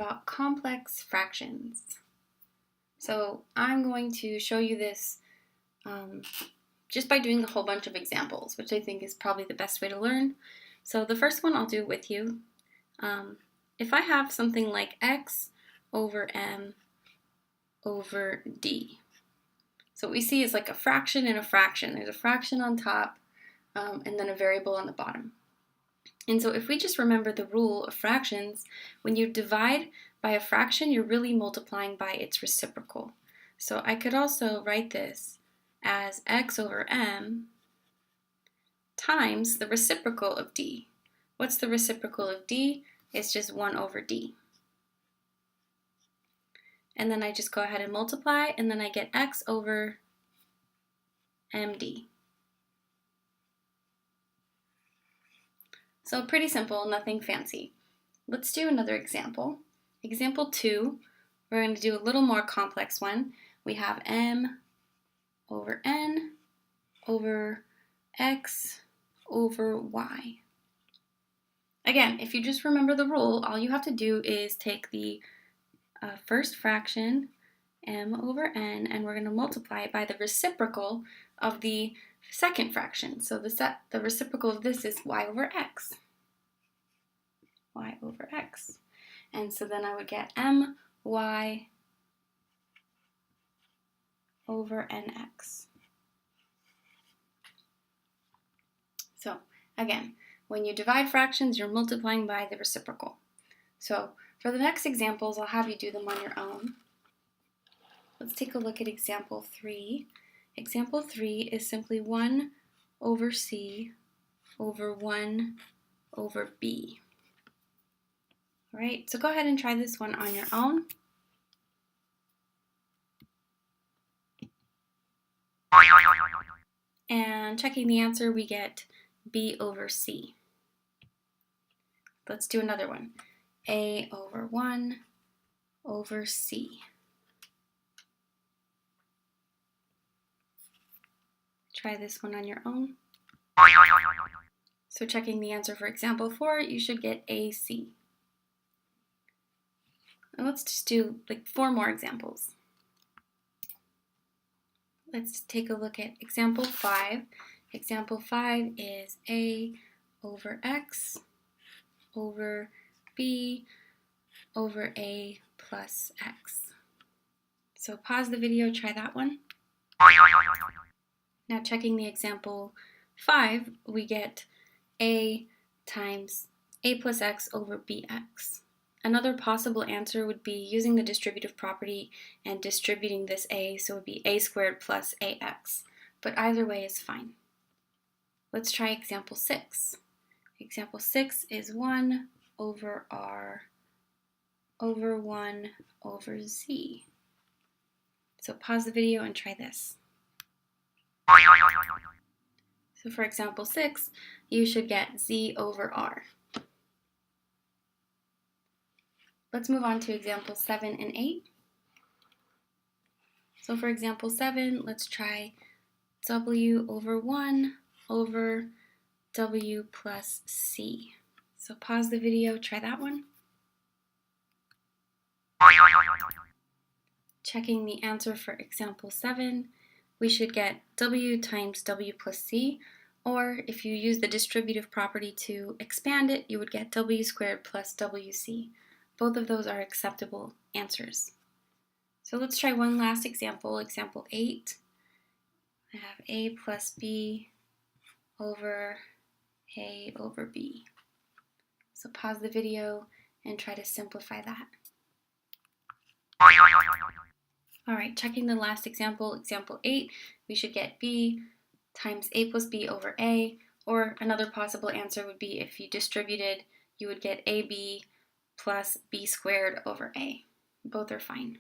about complex fractions. So I'm going to show you this just by doing a whole bunch of examples, which I think is probably the best way to learn. So the first one I'll do with you. If I have something like x over m over d. So what we see is like a fraction and a fraction. There's a fraction on top and then a variable on the bottom. And so if we just remember the rule of fractions, when you divide by a fraction, you're really multiplying by its reciprocal. So I could also write this as x over m times the reciprocal of d. What's the reciprocal of d? It's just 1 over d. And then I just go ahead and multiply, and then I get x over md. So pretty simple, nothing fancy. Let's do another example. Example 2, we're going to do a little more complex one. We have m over n over x over y. Again, if you just remember the rule, all you have to do is take the first fraction, m over n, and we're going to multiply it by the reciprocal of the second fraction. So the reciprocal of this is y over x. Y over x. And so then I would get my over nx. So again, when you divide fractions, you're multiplying by the reciprocal. So for the next examples, I'll have you do them on your own. Let's take a look at example 3. Example 3 is simply 1 over c over 1 over b. All right, so go ahead and try this one on your own. And checking the answer, we get b over c. Let's do another one. A over 1 over c. Try this one on your own. So checking the answer for example 4, you should get AC. And let's just do like 4 more examples. Let's take a look at example 5. Example 5 is A over X over B over A plus X. So pause the video, try that one. Now checking the example 5, we get A times A plus X over BX. Another possible answer would be using the distributive property and distributing this A, so it would be A squared plus AX. But either way is fine. Let's try example 6. Example 6 is 1 over R over 1 over Z. So pause the video and try this. So for example 6, you should get Z over R. Let's move on to examples 7 and 8. So for example 7, let's try W over 1 over W plus C. So pause the video, try that one. Checking the answer for example 7, we should get W times W plus C, or if you use the distributive property to expand it, you would get W squared plus WC. Both of those are acceptable answers. So let's try one last example, example 8. I have A plus B over A over B. So pause the video and try to simplify that. All right, checking the last example, example 8, we should get B times A plus B over A, or another possible answer would be if you distributed, you would get AB plus B squared over A. Both are fine.